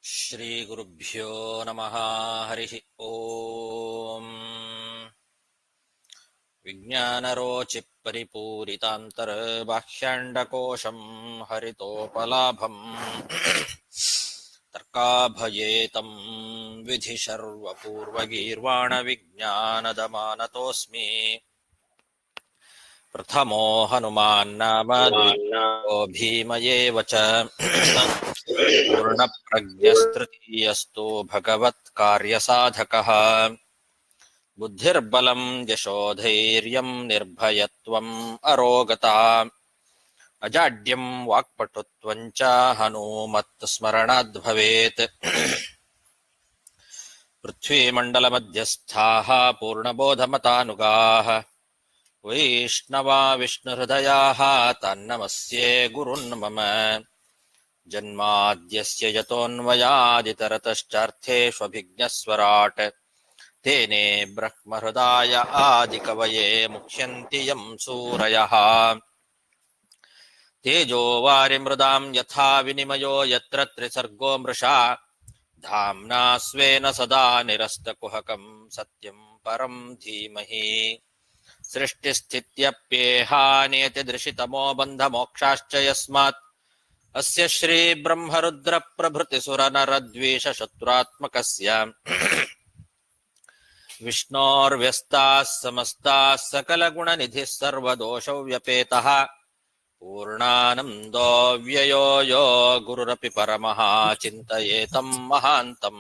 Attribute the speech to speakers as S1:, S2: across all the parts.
S1: ಶ್ರೀಗುರುಭ್ಯೋ ನಮಃ. ಹರಿಃ ಓಂ. ವಿಜ್ಞಾನರೋಚಿಪರಿಪೂರಿತಾಂತರ್ಬಾಹ್ಯಾಂಡಕೋಶಂ ಹರಿತೋಪಲಾಭಂ ತರ್ಕಾಭಯೇತಂ ವಿಧಿಶರ್ವಪೂರ್ವಗೀರ್ವಾಣವಿಜ್ಞಾನದಮಾನತೋऽಸ್ಮಿ. ಪ್ರಥಮೋ ಹನುಮಾನ್ ನಾಮ ದ್ವಿತೀಯೋ ಭೀಮಯೇವ ಚ ಪೂರ್ಣಪ್ರಜ್ಞಸ್ತೃತೀಯಸ್ತು ಭಗವತ್ ಕಾರ್ಯಸಾಧಕಃ. ಬುದ್ಧಿರ್ಬಲಂ ಯಶೋಧೈರ್ಯಂ ನಿರ್ಭಯತ್ವಂ ಅರೋಗತಾ ಅಜಾಡ್ಯಂ ವಾಕ್ಪಟುತ್ವಂ ಚ ಹನುಮತ್ ಸ್ಮರಣಾದ್ ಭವೇತ್. ಪೃಥ್ವೀಮಂಡಲಮಧ್ಯಸ್ಥಾಃ ಪೂರ್ಣಬೋಧಮತಾನುಗಾಃ ವೈಷ್ಣವಾ ವಿಷ್ಣುಹೃದಯಾಃ ತನ್ನಮಸ್ಯೆ ಗುರುನ್ ಮಮ. ಜನ್ಮಾದ್ಯಸ್ಯ ಯತೋನ್ಮಯಾದಿತರತಶ್ಚಾರ್ಥೇಷ್ವಭಿಜ್ಞಸ್ವರಾಟ್ ತೇನೇ ಬ್ರಹ್ಮಹೃದಾಯ ಆದಿಕವಯೇ ಮುಖ್ಯಂತಿ ಯಂ ಸೂರಯಃ. ತೇಜೋ ವಾರಿಮೃದಾಂ ಯಥಾ ವಿನಿಮಯೋ ಯತ್ರ ತ್ರಿಸರ್ಗೋ ಮೃಷಾ ಧಾಮ್ನಾ ಸ್ವೇನ ಸದಾ ನಿರಸ್ತಕುಹಕಂ ಸತ್ಯಂ ಪರಂ ಧೀಮಹಿ. ಸೃಷ್ಟಿಸ್ಥಿತ್ಯಪ್ಯೇಹಾನೇತಿದೃಶಿತಮೋ ಬಂಧಮೋಕ್ಷಾಶ್ಚ ಯಸ್ಮಾತ್ ಅಸ್ಯ ಶ್ರೀ ಬ್ರಹ್ಮರುದ್ರ ಪ್ರಭೃತಿ ಸುರನರದ್ವೇಷ ಶತ್ರುತ್ಮಕಸ್ಯ ವಿಷ್ಣೋರ್ವ್ಯಸ್ತಾಃ ಸಮಸ್ತಾಃ ಸಕಲಗುಣನಿಧಿಃ ಸರ್ವದೋಷವ್ಯಪೇತಃ ಪೂರ್ಣಾನಂದೋ ವ್ಯಯೋ ಯೋ ಗುರುರಪಿ ಪರಮಃ ಚಿಂತಯೇತಂ ಮಹಾಂತಂ.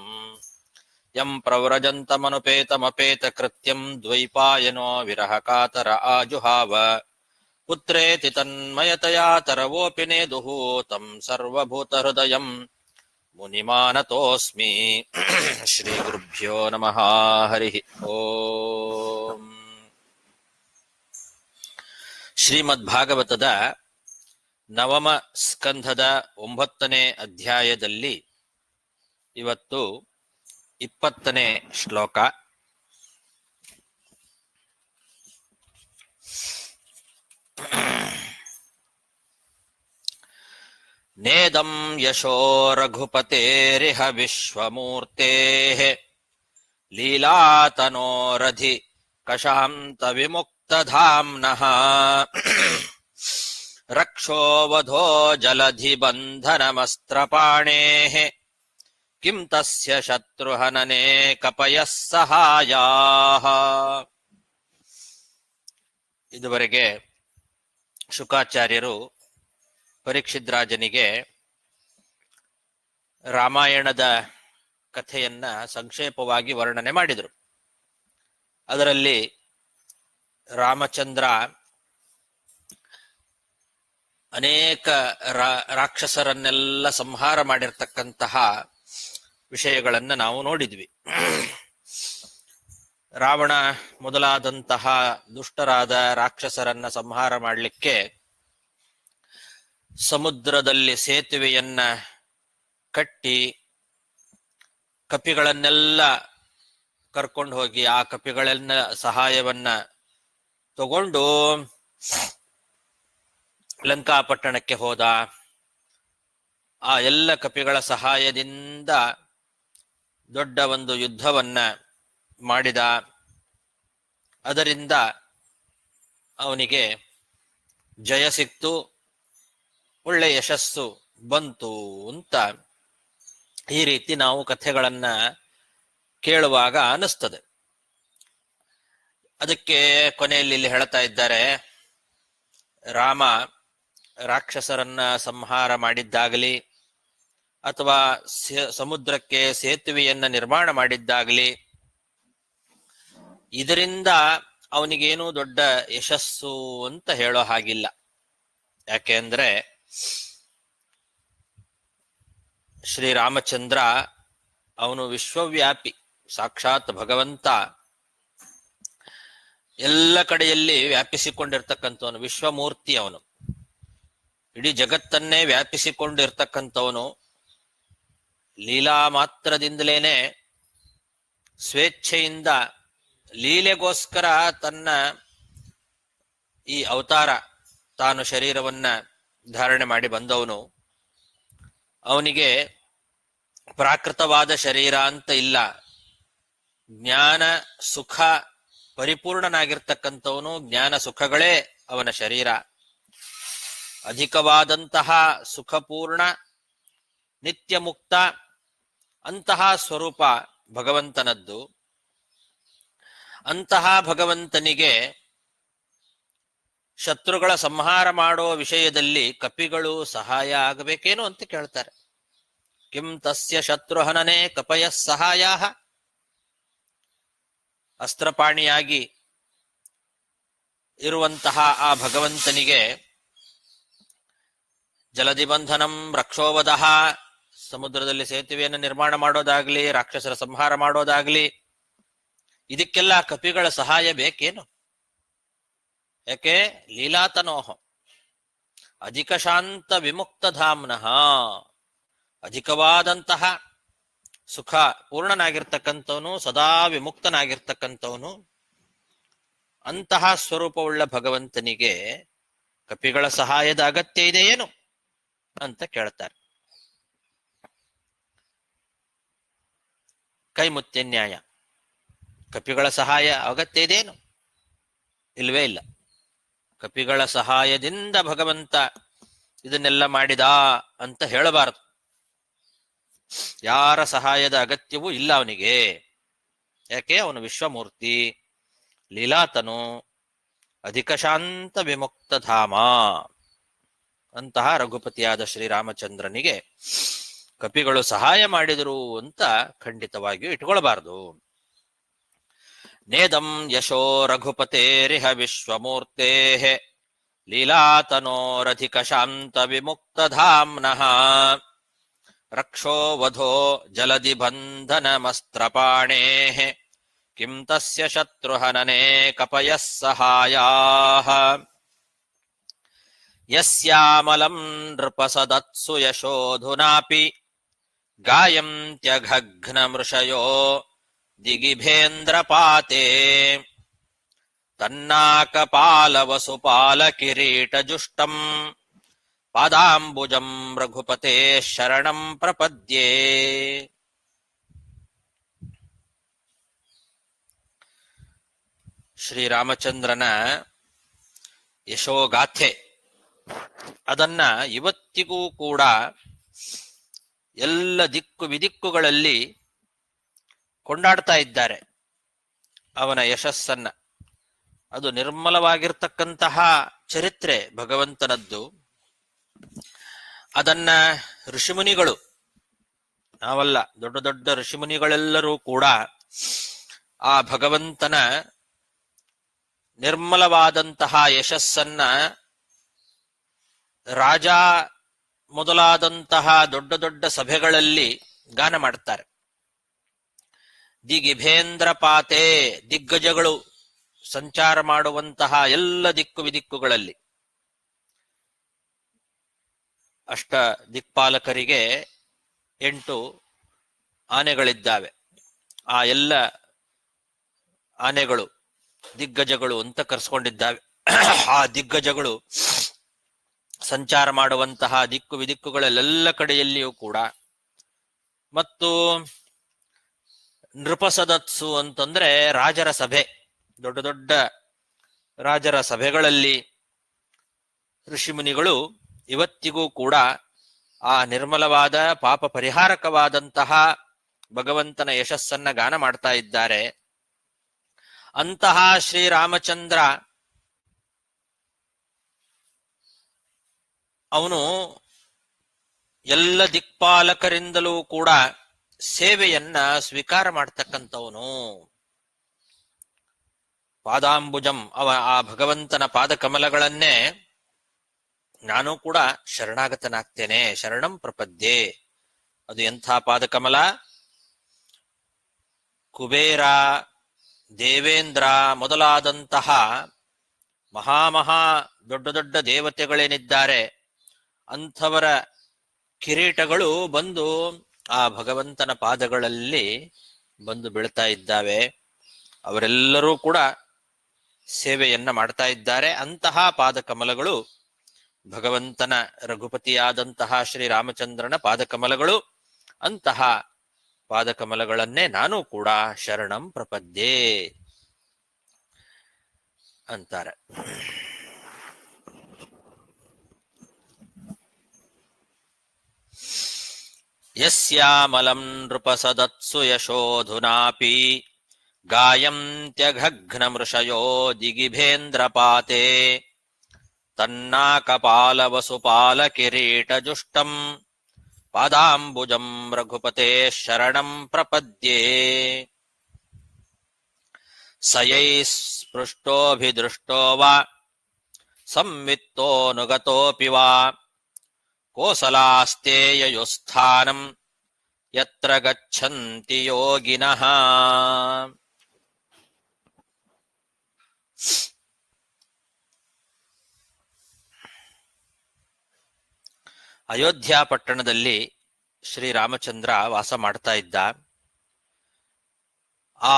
S1: ಯಂ ಪ್ರವ್ರಜन्तಮನುಪೇತಮಪೇತಕೃತ್ಯಂ ದ್ವೈಪಾಯನೋ ವಿರಹಕಾತರ ಆಜುಹಾವ. ಪುತ್ರೇತಿ ತನ್ಮಯತಯಾ ತರವೋಪಿ ನೇದುಃ तं ಸರ್ವಭೂತಹೃದಯಂ ಮುನಿಮಾನತೋಸ್ಮಿ. ಶ್ರೀಗುರುಭ್ಯೋ ನಮಃ. ಹರಿಃ ಓಂ. ಶ್ರೀಮದ್ಭಾಗವತದ ನವಮ ಸ್ಕಂಧದ 9ನೇ ಅಧ್ಯಾಯದಲ್ಲಿ ಇವತ್ತು 20ನೇ ಶ್ಲೋಕ. ನೇದಂ ಯಶೋ ರಘುಪತೇರಿಹ ವಿಶ್ವಮೂರ್ತೆಃ ಲೀಲಾತನೋರಧಿ ಕಶಾಂತ ವಿಮುಕ್ತಧಾಮ್ನಃ. ರಕ್ಷೋವಧೋ ಜಲಧಿ ಬಂಧನಮಸ್ತ್ರಪಾಣೇಃ ಕಿಂ ತಸ್ಯ ಶತ್ರುಹನನೆ ಕಪಯಃ ಸಹಾಯಾಃ. ಇದುವರೆಗೆ ಶುಕಾಚಾರ್ಯರು ಪರೀಕ್ಷಿತ್ ರಾಜನಿಗೆ ರಾಮಾಯಣದ ಕಥೆಯನ್ನ ಸಂಕ್ಷೇಪವಾಗಿ ವರ್ಣನೆ ಮಾಡಿದರು. ಅದರಲ್ಲಿ ರಾಮಚಂದ್ರ ಅನೇಕ ರಾಕ್ಷಸರನ್ನೆಲ್ಲ ಸಂಹಾರ ಮಾಡಿರ್ತಕ್ಕಂತಹ ವಿಷಯಗಳನ್ನು ನಾವು ನೋಡಿದ್ವಿ. ರಾವಣ ಮೊದಲಾದಂತಹ ದುಷ್ಟರಾದ ರಾಕ್ಷಸರನ್ನ ಸಂಹಾರ ಮಾಡಲಿಕ್ಕೆ ಸಮುದ್ರದಲ್ಲಿ ಸೇತುವೆಯನ್ನ ಕಟ್ಟಿ ಕಪಿಗಳನ್ನೆಲ್ಲ ಕರ್ಕೊಂಡು ಹೋಗಿ ಆ ಕಪಿಗಳನ್ನ ಸಹಾಯವನ್ನ ತಗೊಂಡು ಲಂಕಾಪಟ್ಟಣಕ್ಕೆ ಹೋದ. ಆ ಎಲ್ಲ ಕಪಿಗಳ ಸಹಾಯದಿಂದ ದೊಡ್ಡ ಒಂದು ಯುದ್ಧವನ್ನ ಮಾಡಿದ. ಅದರಿಂದ ಅವನಿಗೆ ಜಯ ಸಿಕ್ತು, ಒಳ್ಳೆ ಯಶಸ್ಸು ಬಂತು ಅಂತ ಈ ರೀತಿ ನಾವು ಕಥೆಗಳನ್ನ ಕೇಳುವಾಗ ಅನಿಸ್ತದೆ. ಅದಕ್ಕೆ ಕೊನೆಯಲ್ಲಿ ಇಲ್ಲಿ ಹೇಳ್ತಾ ಇದ್ದಾರೆ, ರಾಮ ರಾಕ್ಷಸರನ್ನ ಸಂಹಾರ ಮಾಡಿದ್ದಾಗಲಿ ಅಥವಾ ಸಮುದ್ರಕ್ಕೆ ಸೇತುವೆಯನ್ನ ನಿರ್ಮಾಣ ಮಾಡಿದ್ದಾಗಲಿ ಇದರಿಂದ ಅವನಿಗೇನು ದೊಡ್ಡ ಯಶಸ್ಸು ಅಂತ ಹೇಳೋ ಹಾಗಿಲ್ಲ. ಯಾಕೆಂದ್ರೆ ಶ್ರೀರಾಮಚಂದ್ರ ಅವನು ವಿಶ್ವವ್ಯಾಪಿ, ಸಾಕ್ಷಾತ್ ಭಗವಂತ, ಎಲ್ಲ ಕಡೆಯಲ್ಲಿ ವ್ಯಾಪಿಸಿಕೊಂಡಿರ್ತಕ್ಕಂಥವನು, ವಿಶ್ವಮೂರ್ತಿ. ಅವನು ಇಡೀ ಜಗತ್ತನ್ನೇ ವ್ಯಾಪಿಸಿಕೊಂಡಿರ್ತಕ್ಕಂಥವನು. ಲೀಲಾ ಮಾತ್ರದಿಂದಲೇನೆ ಸ್ವೇಚ್ಛೆಯಿಂದ ಲೀಲೆಗೋಸ್ಕರ ತನ್ನ ಈ ಅವತಾರ ತಾನು ಶರೀರವನ್ನ ಧಾರಣೆ ಮಾಡಿ ಬಂದವನು. ಅವನಿಗೆ ಪ್ರಾಕೃತವಾದ ಶರೀರ ಅಂತ ಇಲ್ಲ. ಜ್ಞಾನ ಸುಖ ಪರಿಪೂರ್ಣನಾಗಿರ್ತಕ್ಕಂಥವನು, ಜ್ಞಾನ ಸುಖಗಳೇ ಅವನ ಶರೀರ. ಅಧಿಕವಾದಂತಹ ಸುಖಪೂರ್ಣ ನಿತ್ಯ ಮುಕ್ತ ಅಂತಹ ಸ್ವರೂಪ ಭಗವಂತನದ್ದು. ಅಂತಹ ಭಗವಂತನಿಗೆ ಶತ್ರುಗಳ ಸಂಹಾರ ಮಾಡೋ ವಿಷಯದಲ್ಲಿ ಕಪಿಗಳು ಸಹಾಯ ಆಗಬೇಕೇನು ಅಂತ ಕೇಳ್ತಾರೆ. ಕಿಂ ತಸ್ಯ ಶತ್ರುಹನನೆ ಕಪಯ ಸಹಾಯ. ಅಸ್ತ್ರಪಾಣಿಯಾಗಿ ಇರುವಂತಹ ಆ ಭಗವಂತನಿಗೆ ಜಲದಿಬಂಧನಂ ರಕ್ಷೋವದಹ, ಸಮುದ್ರದಲ್ಲಿ ಸೇತುವೆಯನ್ನು ನಿರ್ಮಾಣ ಮಾಡೋದಾಗ್ಲಿ, ರಾಕ್ಷಸರ ಸಂಹಾರ ಮಾಡೋದಾಗ್ಲಿ, ಇದಕ್ಕೆಲ್ಲ ಕಪಿಗಳ ಸಹಾಯ ಬೇಕೇನು? ಯಾಕೆ? ಲೀಲಾತನೋಹ ಅಧಿಕ ಶಾಂತ ವಿಮುಕ್ತ ಧಾಮ್ನಃ, ಅಧಿಕವಾದಂತಹ ಸುಖ ಪೂರ್ಣನಾಗಿರ್ತಕ್ಕಂಥವನು, ಸದಾ ವಿಮುಕ್ತನಾಗಿರ್ತಕ್ಕಂಥವನು. ಅಂತಹ ಸ್ವರೂಪವುಳ್ಳ ಭಗವಂತನಿಗೆ ಕಪಿಗಳ ಸಹಾಯದ ಅಗತ್ಯ ಇದೆ ಏನು ಅಂತ ಕೇಳ್ತಾರೆ. ಕೈಮುತ್ಯ ನ್ಯಾಯ. ಕಪಿಗಳ ಸಹಾಯ ಅಗತ್ಯ ಇದೇನು? ಇಲ್ವೇ ಇಲ್ಲ. ಕಪಿಗಳ ಸಹಾಯದಿಂದ ಭಗವಂತ ಇದನ್ನೆಲ್ಲ ಮಾಡಿದ ಅಂತ ಹೇಳಬಾರದು. ಯಾರ ಸಹಾಯದ ಅಗತ್ಯವೂ ಇಲ್ಲ ಅವನಿಗೆ. ಯಾಕೆ? ಅವನು ವಿಶ್ವಮೂರ್ತಿ, ಲೀಲಾತನು, ಅಧಿಕ ಶಾಂತ ವಿಮುಕ್ತ ಧಾಮ. ಅಂತಹ ರಘುಪತಿಯಾದ ಶ್ರೀರಾಮಚಂದ್ರನಿಗೆ ಕಪಿಗಳು ಸಹಾಯ ಮಾಡಿದರು ಅಂತ ಖಂಡಿತವಾಗಿಯೂ ಇಟ್ಕೊಳ್ಬಾರ್ದು. ನೇದಂ ಯಶೋ ರಘುಪತೇರಿಹ ವಿಶ್ವಮೂರ್ತೆ ಲೀಲಾತನೋರಧಿಕ ಶಾಂತ ವಿಮುಕ್ತ ಧಾಮ್ನಃ ರಕ್ಷೋ ವಧೋ ಜಲದಿ ಬಂಧನಮಸ್ತ್ರಪಾಣೇ ಕಿಂ ತಸ್ಯ ಶತ್ರುಹನನೆ ಕಪಯಃ ಸಹಾಯಾಃ ಯಸ್ಯಾಮಲಂ ನೃಪಸದತ್ಸು ಯಶೋಧುನಾಪಿ ಗಾಯಂತ್ಯಘಘ್ನಮೃಷಯೋ ದಿಗಿಭೇಂದ್ರಪಾತೆ ತನ್ನಾಕಪಾಲವಸುಪಾಲ ಕಿರೀಟಜುಷ್ಟಂ ಪಾದಾಂಬುಜಂ ರಘುಪತೆ ಶರಣಂ ಪ್ರಪದ್ಯೆ. ಶ್ರೀರಾಮಚಂದ್ರನ ಯಶೋಗಾಥೆ ಅದನ್ನ ಇವತ್ತಿಗೂ ಕೂಡ ಎಲ್ಲ ದಿಕ್ಕು ವಿದಿಕ್ಕುಗಳಲ್ಲಿ ಕೊಂಡಾಡ್ತಾ ಇದ್ದಾರೆ. ಅವನ ಯಶಸ್ಸನ್ನ. ಅದು ನಿರ್ಮಲವಾಗಿರ್ತಕ್ಕಂತಹ ಚರಿತ್ರೆ ಭಗವಂತನದ್ದು. ಅದನ್ನ ಋಷಿಮುನಿಗಳು, ನಾವಲ್ಲ, ದೊಡ್ಡ ದೊಡ್ಡ ಋಷಿಮುನಿಗಳೆಲ್ಲರೂ ಕೂಡ ಆ ಭಗವಂತನ ನಿರ್ಮಲವಾದಂತಹ ಯಶಸ್ಸನ್ನ ರಾಜ ಮೊದಲಾದಂತಹ ದೊಡ್ಡ ದೊಡ್ಡ ಸಭೆಗಳಲ್ಲಿ ಗಾನ ಮಾಡ್ತಾರೆ. ದಿಗಿಭೇಂದ್ರ ಪಾತೆ, ದಿಗ್ಗಜಗಳು ಸಂಚಾರ ಮಾಡುವಂತಹ ಎಲ್ಲ ದಿಕ್ಕು ವಿದಿಕ್ಕುಗಳಲ್ಲಿ. ಅಷ್ಟ ದಿಕ್ಪಾಲಕರಿಗೆ 8 ಆನೆಗಳಿದ್ದಾವೆ. ಆ ಎಲ್ಲ ಆನೆಗಳು ದಿಗ್ಗಜಗಳು ಅಂತ ಕರೆಸ್ಕೊಂಡಿದ್ದಾವೆ. ಆ ದಿಗ್ಗಜಗಳು ಸಂಚಾರ ಮಾಡುವಂತಹ ದಿಕ್ಕು ವಿದಿಕ್ಕುಗಳೆಲ್ಲ ಕಡೆಯಲ್ಲಿಯೂ ಕೂಡ. ಮತ್ತು ನೃಪಸದತ್ಸು ಅಂತಂದ್ರೆ ರಾಜರ ಸಭೆ, ದೊಡ್ಡ ದೊಡ್ಡ ರಾಜರ ಸಭೆಗಳಲ್ಲಿ ಋಷಿಮುನಿಗಳು ಇವತ್ತಿಗೂ ಕೂಡ ಆ ನಿರ್ಮಲವಾದ ಪಾಪ ಪರಿಹಾರಕವಾದಂತಹ ಭಗವಂತನ ಯಶಸ್ಸನ್ನ ಗಾನ ಮಾಡ್ತಾ ಇದ್ದಾರೆ. ಅಂತಹ ಶ್ರೀರಾಮಚಂದ್ರ ಅವನು ಎಲ್ಲ ದಿಕ್ಪಾಲಕರಿಂದಲೂ ಕೂಡ ಸೇವೆಯನ್ನ ಸ್ವೀಕಾರ ಮಾಡ್ತಕ್ಕಂಥವನು. ಪಾದಾಂಬುಜಂ, ಆ ಭಗವಂತನ ಪಾದಕಮಲಗಳನ್ನೇ ನಾನು ಕೂಡ ಶರಣಾಗತನಾಗ್ತೇನೆ, ಶರಣಂ ಪ್ರಪದ್ಯೆ. ಅದು ಎಂಥ ಪಾದಕಮಲ! ಕುಬೇರ, ದೇವೇಂದ್ರ ಮೊದಲಾದಂತಹ ಮಹಾ ದೊಡ್ಡ ದೊಡ್ಡ ದೇವತೆಗಳೇನಿದ್ದಾರೆ ಅಂಥವರ ಕಿರೀಟಗಳು ಬಂದು ಆ ಭಗವಂತನ ಪಾದಗಳಲ್ಲಿ ಬಂದು ಬೀಳ್ತಾ ಇದ್ದಾವೆ. ಅವರೆಲ್ಲರೂ ಕೂಡ ಸೇವೆಯನ್ನ ಮಾಡ್ತಾ ಇದ್ದಾರೆ. ಅಂತಹ ಪಾದಕಮಲಗಳು ಭಗವಂತನ ರಘುಪತಿಯಾದಂತಹ ಶ್ರೀರಾಮಚಂದ್ರನ ಪಾದಕಮಲಗಳು. ಅಂತಹ ಪಾದಕಮಲಗಳನ್ನೇ ನಾನು ಕೂಡ ಶರಣಂ ಪ್ರಪದ್ಯೆ ಅಂತಾರೆ. ಯಸ್ಯಾಮಲಂ ನೃಪಸದತ್ಸು ಯಶೋಧುನಾಪಿ ಗಾಯಂತ್ಯಘಘ್ನಮೃಷಯೋ ದಿಗಿಭೇಂದ್ರಪಾತೆ ತನ್ನಾಕಪಾಲವಸುಪಾಲಕಿರೀಟಜುಷ್ಟಂ ಪಾದಾಂಬುಜಂ ರಘುಪತೆ ಶರಣಂ ಪ್ರಪದ್ಯೆ. ಸಯೈ ಸ್ಪೃಷ್ಟೋಭಿದೃಷ್ಟೋ ವಾ ಸಂವಿತ್ತೋನುಗತೋಪಿ ವಾ ಕೋಸಲಾಸ್ತೇಯಯುಸ್ಥಾನಂ ಯತ್ರ ಗಚ್ಚಂತಿ ಯೋಗಿನಃ. ಅಯೋಧ್ಯ ಪಟ್ಟಣದಲ್ಲಿ ಶ್ರೀರಾಮಚಂದ್ರ ವಾಸ ಮಾಡ್ತಾ ಇದ್ದ. ಆ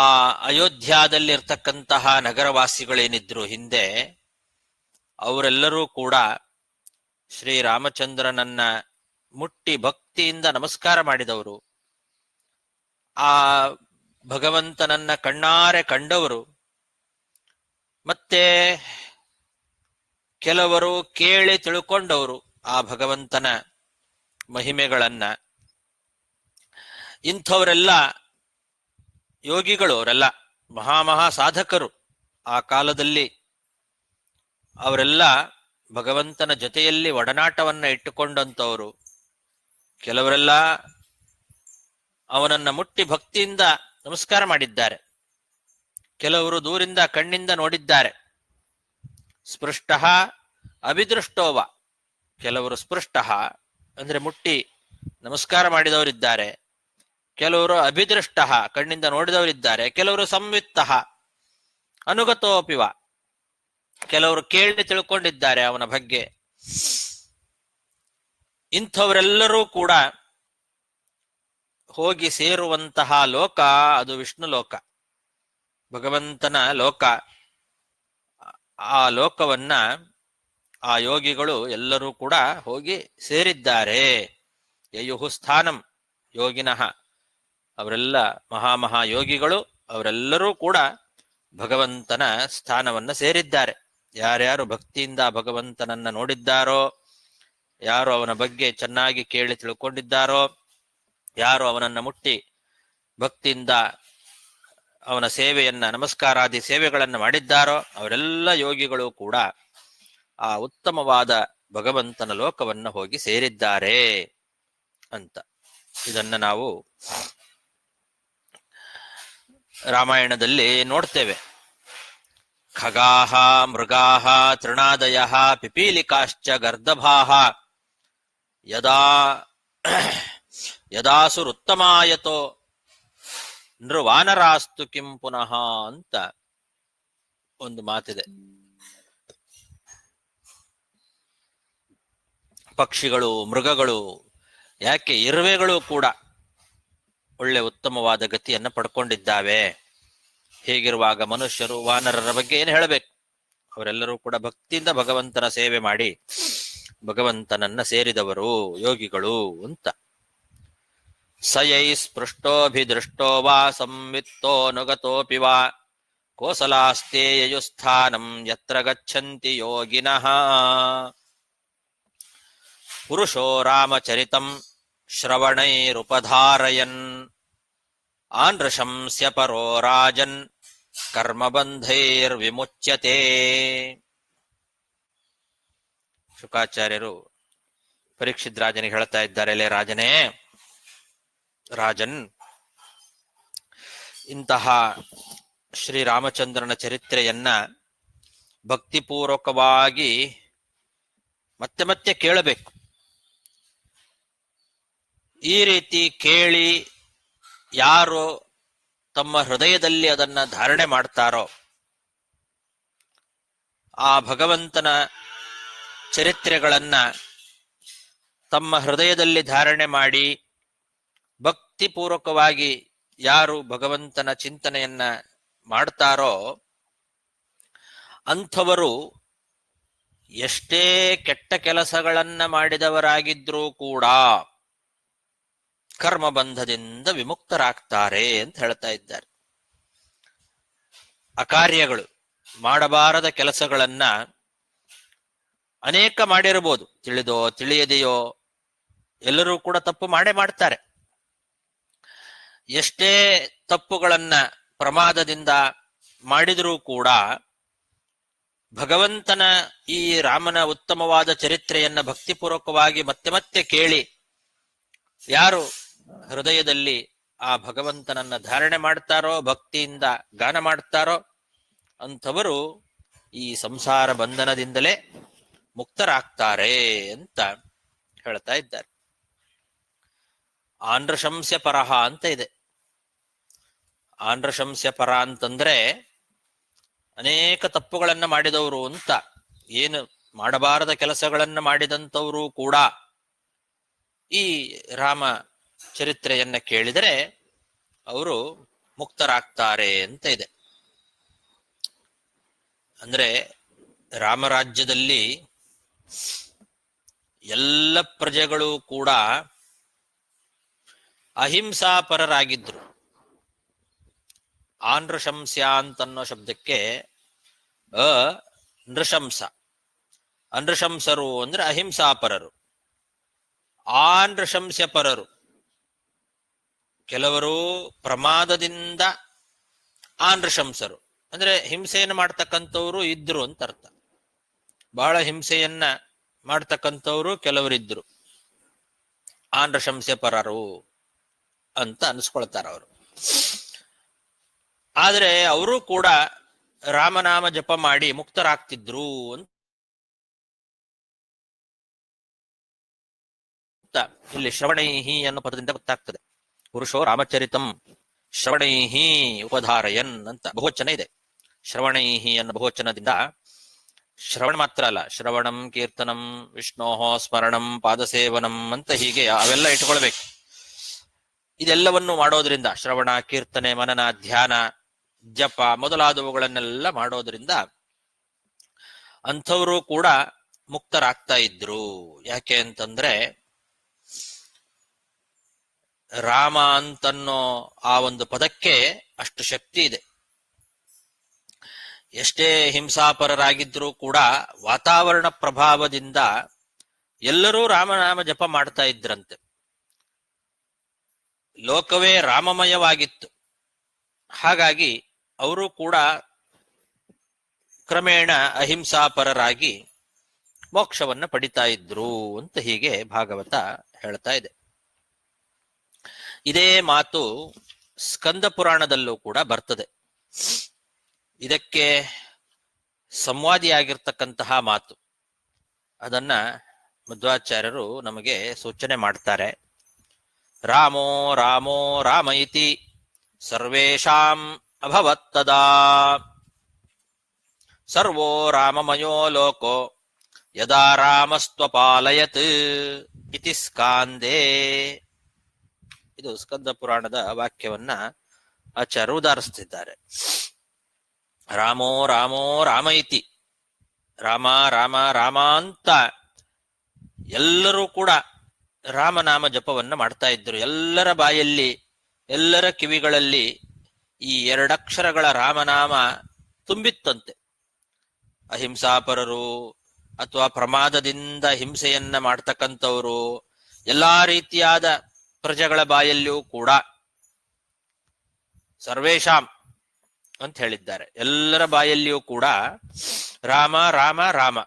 S1: ಅಯೋಧ್ಯಾದಲ್ಲಿರ್ತಕ್ಕಂತಹ ನಗರವಾಸಿಗಳೇನಿದ್ರು ಹಿಂದೆ, ಅವರೆಲ್ಲರೂ ಕೂಡ ಶ್ರೀರಾಮಚಂದ್ರನನ್ನ ಮುಟ್ಟಿ ಭಕ್ತಿಯಿಂದ ನಮಸ್ಕಾರ ಮಾಡಿದವರು, ಆ ಭಗವಂತನನ್ನ ಕಣ್ಣಾರೆ ಕಂಡವರು. ಮತ್ತೆ ಕೆಲವರು ಕೇಳಿ ತಿಳ್ಕೊಂಡವರು ಆ ಭಗವಂತನ ಮಹಿಮೆಗಳನ್ನ. ಇಂಥವರೆಲ್ಲ ಯೋಗಿಗಳು, ಅವರೆಲ್ಲ ಮಹಾ ಸಾಧಕರು. ಆ ಕಾಲದಲ್ಲಿ ಅವರೆಲ್ಲ ಭಗವಂತನ ಜೊತೆಯಲ್ಲಿ ಒಡನಾಟವನ್ನ ಇಟ್ಟುಕೊಂಡಂಥವರು. ಕೆಲವರೆಲ್ಲ ಅವನನ್ನ ಮುಟ್ಟಿ ಭಕ್ತಿಯಿಂದ ನಮಸ್ಕಾರ ಮಾಡಿದ್ದಾರೆ, ಕೆಲವರು ದೂರಿಂದ ಕಣ್ಣಿಂದ ನೋಡಿದ್ದಾರೆ. ಸ್ಪೃಷ್ಟ ಅಭಿದೃಷ್ಟೋವ, ಕೆಲವರು ಸ್ಪೃಷ್ಟ ಅಂದ್ರೆ ಮುಟ್ಟಿ ನಮಸ್ಕಾರ ಮಾಡಿದವರಿದ್ದಾರೆ, ಕೆಲವರು ಅಭಿದೃಷ್ಟ ಕಣ್ಣಿಂದ ನೋಡಿದವರಿದ್ದಾರೆ, ಕೆಲವರು ಸಂವಿತ್ತ ಅನುಗತೋಪಿವ, ಕೆಲವರು ಕೇಳಿ ತಿಳ್ಕೊಂಡಿದ್ದಾರೆ ಅವನ ಬಗ್ಗೆ. ಇಂಥವರೆಲ್ಲರೂ ಕೂಡ ಹೋಗಿ ಸೇರುವಂತಹ ಲೋಕ ಅದು ವಿಷ್ಣು ಲೋಕ, ಭಗವಂತನ ಲೋಕ. ಆ ಲೋಕವನ್ನ ಆ ಯೋಗಿಗಳು ಎಲ್ಲರೂ ಕೂಡ ಹೋಗಿ ಸೇರಿದ್ದಾರೆ. ಯಯುಹು ಸ್ಥಾನಂ ಯೋಗಿನಃ, ಅವರೆಲ್ಲ ಮಹಾಯೋಗಿಗಳು, ಅವರೆಲ್ಲರೂ ಕೂಡ ಭಗವಂತನ ಸ್ಥಾನವನ್ನ ಸೇರಿದ್ದಾರೆ. ಯಾರ್ಯಾರು ಭಕ್ತಿಯಿಂದ ಭಗವಂತನನ್ನ ನೋಡಿದ್ದಾರೋ, ಯಾರು ಅವನ ಬಗ್ಗೆ ಚೆನ್ನಾಗಿ ಕೇಳಿ ತಿಳ್ಕೊಂಡಿದ್ದಾರೋ, ಯಾರು ಅವನನ್ನ ಮುಟ್ಟಿ ಭಕ್ತಿಯಿಂದ ಅವನ ಸೇವೆಯನ್ನ ನಮಸ್ಕಾರಾದಿ ಸೇವೆಗಳನ್ನ ಮಾಡಿದ್ದಾರೋ, ಅವರೆಲ್ಲ ಯೋಗಿಗಳು ಕೂಡ ಆ ಉತ್ತಮವಾದ ಭಗವಂತನ ಲೋಕವನ್ನ ಹೋಗಿ ಸೇರಿದ್ದಾರೆ ಅಂತ. ಇದನ್ನ ನಾವು ರಾಮಾಯಣದಲ್ಲಿ ನೋಡ್ತೇವೆ. ಖಗಾಹ ಮೃಗಾಹ ತೃಣಾದಯ ಪಿಪೀಲಿಕಾಶ್ಚ ಗರ್ದಭಾಹ ಯದಾಸುರುತ್ತಮಾಯತೋ ನೃವಾನರಾಸ್ತು ಕಿಂ ಪುನಃ ಅಂತ ಒಂದು ಮಾತಿದೆ. ಪಕ್ಷಿಗಳು, ಮೃಗಗಳು, ಯಾಕೆ ಇರುವೆಗಳು ಕೂಡ ಒಳ್ಳೆ ಉತ್ತಮವಾದ ಗತಿಯನ್ನ ಪಡ್ಕೊಂಡಿದ್ದಾವೆ. ಹೀಗಿರುವಾಗ ಮನುಷ್ಯರು, ವಾನರರ ಬಗ್ಗೆ ಏನು ಹೇಳಬೇಕು? ಅವರೆಲ್ಲರೂ ಕೂಡ ಭಕ್ತಿಯಿಂದ ಭಗವಂತನ ಸೇವೆ ಮಾಡಿ ಭಗವಂತನನ್ನ ಸೇರಿದವರು ಯೋಗಿಗಳು ಅಂತ. ಸಯೈ ಸ್ಪೃಷ್ಟೋಭಿದೃಷ್ಟೋ ವಾ ಸಂವಿತ್ತೋನುಗತೋಪಿ ವಾ ಕೋಸಲಾಸ್ತೇಯಯುಸ್ಥಾನಂ ಯತ್ರ ಗಚ್ಚಂತಿ ಯೋಗಿನಃ. ಪುರುಷೋ ರಾಮಚರಿತಂ ಶ್ರವಣೈರುಪಧಾರಯನ್ ಆನೃಶಂಸ್ಯ ಪರೋ ರಾಜನ್ ಕರ್ಮಬಂಧೈರ್ವಿಮುಚ್ಯತೆ. ಶುಕಾಚಾರ್ಯರು ಪರೀಕ್ಷಿತ್ ರಾಜನಿಗೆ ಹೇಳ್ತಾ ಇದ್ದಾರೆ, ಲೇ ರಾಜನೇ, ರಾಜನ್, ಇಂತಹ ಶ್ರೀರಾಮಚಂದ್ರನ ಚರಿತ್ರೆಯನ್ನ ಭಕ್ತಿಪೂರ್ವಕವಾಗಿ ಮತ್ತೆ ಮತ್ತೆ ಕೇಳಬೇಕು. ಈ ರೀತಿ ಕೇಳಿ ಯಾರು ತಮ್ಮ ಹೃದಯದಲ್ಲಿ ಅದನ್ನ ಧಾರಣೆ ಮಾಡ್ತಾರೋ, ಆ ಭಗವಂತನ ಚರಿತ್ರೆಗಳನ್ನ ತಮ್ಮ ಹೃದಯದಲ್ಲಿ ಧಾರಣೆ ಮಾಡಿ ಭಕ್ತಿಪೂರ್ವಕವಾಗಿ ಯಾರು ಭಗವಂತನ ಚಿಂತನೆಯನ್ನ ಮಾಡ್ತಾರೋ ಅಂಥವರು ಎಷ್ಟೇ ಕೆಟ್ಟ ಕೆಲಸಗಳನ್ನ ಮಾಡಿದವರಾಗಿದ್ರೂ ಕೂಡ ಕರ್ಮಬಂಧದಿಂದ ವಿಮುಕ್ತರಾಗ್ತಾರೆ ಅಂತ ಹೇಳ್ತಾ ಇದ್ದಾರೆ. ಅಕಾರ್ಯಗಳು, ಮಾಡಬಾರದ ಕೆಲಸಗಳನ್ನ ಅನೇಕ ಮಾಡಿರಬಹುದು, ತಿಳಿದೋ ತಿಳಿಯದೆಯೋ ಎಲ್ಲರೂ ಕೂಡ ತಪ್ಪು ಮಾಡೇ ಮಾಡ್ತಾರೆ. ಎಷ್ಟೇ ತಪ್ಪುಗಳನ್ನ ಪ್ರಮಾದದಿಂದ ಮಾಡಿದರೂ ಕೂಡ ಭಗವಂತನ ಈ ರಾಮನ ಉತ್ತಮವಾದ ಚರಿತ್ರೆಯನ್ನ ಭಕ್ತಿಪೂರ್ವಕವಾಗಿ ಮತ್ತೆ ಮತ್ತೆ ಕೇಳಿ ಯಾರು ಹೃದಯದಲ್ಲಿ ಆ ಭಗವಂತನನ್ನ ಧಾರಣೆ ಮಾಡ್ತಾರೋ, ಭಕ್ತಿಯಿಂದ ಗಾನ ಮಾಡ್ತಾರೋ ಅಂಥವರು ಈ ಸಂಸಾರ ಬಂಧನದಿಂದಲೇ ಮುಕ್ತರಾಗ್ತಾರೆ ಅಂತ ಹೇಳ್ತಾ ಇದ್ದಾರೆ. ಆಂಧ್ರಶಂಸ್ಯ ಪರಹ ಅಂತ ಇದೆ. ಆಂಧ್ರಶಂಸ್ಯ ಪರ ಅಂತಂದ್ರೆ ಅನೇಕ ತಪ್ಪುಗಳನ್ನ ಮಾಡಿದವರು ಅಂತ, ಏನು ಮಾಡಬಾರದ ಕೆಲಸಗಳನ್ನ ಮಾಡಿದಂಥವರು ಕೂಡ ಈ ರಾಮ ಚರಿತ್ರೆಯನ್ನ ಕೇಳಿದರೆ ಅವರು ಮುಕ್ತರಾಗ್ತಾರೆ ಅಂತ ಇದೆ. ಅಂದ್ರೆ ರಾಮರಾಜ್ಯದಲ್ಲಿ ಎಲ್ಲ ಪ್ರಜೆಗಳು ಕೂಡ ಅಹಿಂಸಾಪರರಾಗಿದ್ರು. ಆನೃಶಂಸ್ಯ ಅಂತನ್ನೋ ಶಬ್ದಕ್ಕೆ ನೃಶಂಸ, ಅನೃಶಂಸರು ಅಂದ್ರೆ ಅಹಿಂಸಾಪರರು, ಆನೃಶಂಸ್ಯ ಪರರು. ಕೆಲವರು ಪ್ರಮಾದದಿಂದ ಆನೃಶಂಸರು ಅಂದ್ರೆ ಹಿಂಸೆಯನ್ನು ಮಾಡ್ತಕ್ಕಂಥವ್ರು ಇದ್ರು ಅಂತ ಅರ್ಥ. ಬಹಳ ಹಿಂಸೆಯನ್ನ ಮಾಡ್ತಕ್ಕಂಥವ್ರು ಕೆಲವರಿದ್ರು, ಆನೃಶಂಸ್ಯ ಪರರು ಅಂತ ಅನ್ಸ್ಕೊಳ್ತಾರ ಅವರು. ಆದ್ರೆ ಅವರು ಕೂಡ ರಾಮನಾಮ ಜಪ ಮಾಡಿ ಮುಕ್ತರಾಗ್ತಿದ್ರು ಅಂತ ಇಲ್ಲಿ ಶ್ರವಣೈಹಿ ಅನ್ನೋ ಪದದಿಂದ ಗೊತ್ತಾಗ್ತದೆ. ಪುರುಷೋ ರಾಮಚರಿತಂ ಶ್ರವಣೈಹಿ ಉಪಧಾರಯನ್ ಅಂತ ಬಹುವಚನ ಇದೆ. ಶ್ರವಣೈಹಿ ಅನ್ನೋ ಬಹುವಚನದಿಂದ ಶ್ರವಣ ಮಾತ್ರ ಅಲ್ಲ, ಶ್ರವಣಂ ಕೀರ್ತನಂ ವಿಷ್ಣೋಹೋ ಸ್ಮರಣಂ ಪಾದಸೇವನಂ ಅಂತ ಹೀಗೆ ಅವೆಲ್ಲ ಇಟ್ಕೊಳ್ಬೇಕು. ಇದೆಲ್ಲವನ್ನು ಮಾಡೋದ್ರಿಂದ, ಶ್ರವಣ, ಕೀರ್ತನೆ, ಮನನ, ಧ್ಯಾನ, ಜಪ ಮೊದಲಾದವುಗಳನ್ನೆಲ್ಲ ಮಾಡೋದ್ರಿಂದ ಅಂಥವರು ಕೂಡ ಮುಕ್ತರಾಗ್ತಾ ಇದ್ರು. ಯಾಕೆ ಅಂತಂದ್ರೆ ರಾಮ ಅಂತನ್ನೋ ಆ ಒಂದು ಪದಕ್ಕೆ ಅಷ್ಟು ಶಕ್ತಿ ಇದೆ. ಎಷ್ಟೇ ಹಿಂಸಾಪರರಾಗಿದ್ರೂ ಕೂಡ ವಾತಾವರಣ ಪ್ರಭಾವದಿಂದ ಎಲ್ಲರೂ ರಾಮನಾಮ ಜಪ ಮಾಡ್ತಾ ಇದ್ರಂತೆ. ಲೋಕವೇ ರಾಮಮಯವಾಗಿತ್ತು. ಹಾಗಾಗಿ ಅವರು ಕೂಡ ಕ್ರಮೇಣ ಅಹಿಂಸಾಪರರಾಗಿ ಮೋಕ್ಷವನ್ನ ಪಡಿತಾ ಇದ್ರು ಅಂತ ಹೀಗೆ ಭಾಗವತ ಹೇಳ್ತಾ ಇದೆ. ಇದೇ ಮಾತು ಸ್ಕಂದ ಪುರಾಣದಲ್ಲೂ ಕೂಡ ಬರ್ತದೆ. ಇದಕ್ಕೆ ಸಂವಾದಿಯಾಗಿರ್ತಕ್ಕಂತಹ ಮಾತು, ಅದನ್ನ ಮಧ್ವಾಚಾರ್ಯರು ನಮಗೆ ಸೂಚನೆ ಮಾಡ್ತಾರೆ. ರಾಮೋ ರಾಮೋ ರಾಮ ಇತಿ ಸರ್ವೇಷಾಂ ಅಭವತ್ತದಾ ಸರ್ವೋ ರಾಮಮಯೋ ಲೋಕೋ ಯದಾ ರಾಮಸ್ತ್ವಪಾಲಯತ್ ಇತಿ ಸ್ಕಾಂದೇ. ಇದು ಸ್ಕಂದ ಪುರಾಣದ ವಾಕ್ಯವನ್ನ ಆಚಾರ್ಯರು ಉದಾಹರಿಸುತ್ತಿದ್ದಾರೆ. ರಾಮೋ ರಾಮೋ ರಾಮ ಇತಿ, ರಾಮ ರಾಮ ರಾಮ ಅಂತ ಎಲ್ಲರೂ ಕೂಡ ರಾಮನಾಮ ಜಪವನ್ನ ಮಾಡ್ತಾ ಇದ್ರು. ಎಲ್ಲರ ಬಾಯಲ್ಲಿ, ಎಲ್ಲರ ಕಿವಿಗಳಲ್ಲಿ ಈ ಎರಡಕ್ಷರಗಳ ರಾಮನಾಮ ತುಂಬಿತ್ತಂತೆ. ಅಹಿಂಸಾಪರರು ಅಥವಾ ಪ್ರಮಾದದಿಂದ ಹಿಂಸೆಯನ್ನ ಮಾಡ್ತಕ್ಕಂಥವರು, ಎಲ್ಲಾ ರೀತಿಯಾದ ಪ್ರಜೆಗಳ ಬಾಯಲ್ಲಿಯೂ ಕೂಡ ಸರ್ವೇಶಾಂ ಅಂತ ಹೇಳಿದ್ದಾರೆ. ಎಲ್ಲರ ಬಾಯಲ್ಲಿಯೂ ಕೂಡ ರಾಮ ರಾಮ ರಾಮ,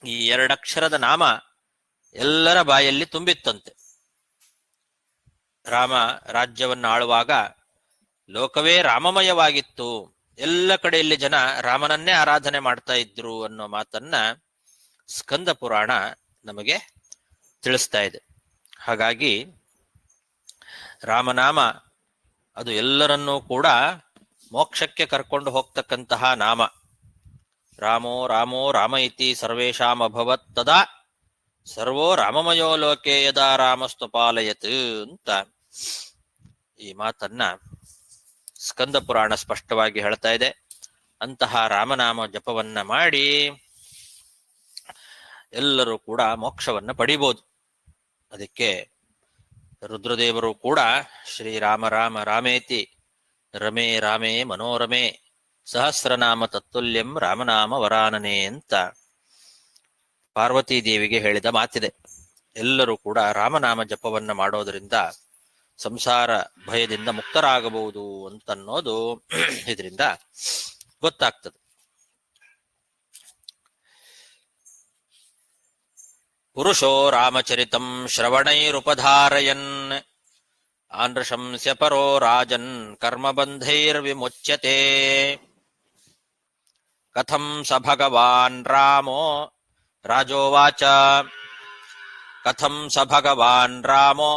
S1: ಈ ಎರಡಕ್ಷರದ ನಾಮ ಎಲ್ಲರ ಬಾಯಲ್ಲಿ ತುಂಬಿತ್ತಂತೆ. ರಾಮ ರಾಜ್ಯವನ್ನು ಆಳುವಾಗ ಲೋಕವೇ ರಾಮಮಯವಾಗಿತ್ತು, ಎಲ್ಲ ಕಡೆಯಲ್ಲಿ ಜನ ರಾಮನನ್ನೇ ಆರಾಧನೆ ಮಾಡ್ತಾ ಇದ್ರು ಅನ್ನೋ ಮಾತನ್ನ ಸ್ಕಂದ ಪುರಾಣ ನಮಗೆ ತಿಳಿಸ್ತಾ ಇದೆ. ಹಾಗಾಗಿ ರಾಮನಾಮ ಅದು ಎಲ್ಲರನ್ನೂ ಕೂಡ ಮೋಕ್ಷಕ್ಕೆ ಕರ್ಕೊಂಡು ಹೋಗ್ತಕ್ಕಂತಹ ನಾಮ. ರಾಮೋ ರಾಮೋ ರಾಮ ಇತಿ ಸರ್ವೇಷಾಂ ಅಭವತ್ ತದಾ ಸರ್ವೋ ರಾಮಮಯೋ ಲೋಕೆ ಯದಾ ರಾಮಸ್ತ್ವಪಾಲಯತ್ ಅಂತ ಈ ಮಾತನ್ನ ಸ್ಕಂದ ಪುರಾಣ ಸ್ಪಷ್ಟವಾಗಿ ಹೇಳ್ತಾ ಇದೆ. ಅಂತಹ ರಾಮನಾಮ ಜಪವನ್ನ ಮಾಡಿ ಎಲ್ಲರೂ ಕೂಡ ಮೋಕ್ಷವನ್ನ ಪಡಿಬಹುದು. ಅದಕ್ಕೆ ರುದ್ರದೇವರು ಕೂಡ ಶ್ರೀರಾಮ ರಾಮ ರಾಮೇತಿ ರಮೇ ರಾಮೇ ಮನೋರಮೆ ಸಹಸ್ರನಾಮ ತತ್ತುಲ್ಯಂ ರಾಮನಾಮ ವರಾನನೆ ಅಂತ ಪಾರ್ವತೀ ದೇವಿಗೆ ಹೇಳಿದ ಮಾತಿದೆ. ಎಲ್ಲರೂ ಕೂಡ ರಾಮನಾಮ ಜಪವನ್ನ ಮಾಡೋದರಿಂದ ಸಂಸಾರ ಭಯದಿಂದ ಮುಕ್ತರಾಗಬಹುದು ಅಂತನ್ನೋದು ಇದರಿಂದ ಗೊತ್ತಾಗ್ತದೆ. ಪುರುಷೋ ರಾಮಚರಿತಂ ಶ್ರವಣೈರುಪಧಾರಯನ್ ಆನೃಶಂಸ್ಯ ಪರೋ ರಾಜನ್ ಕರ್ಮಬಂಧೈರ್ವಿಮುಚ್ಯತೆ. ಕಥಂ ಸ ಭಗವಾನ್ ರಾಮೋ ರಾಜೋವಾಚ ಕಥಂ ಸ ಭಗವಾನ್ ರಾಮೋ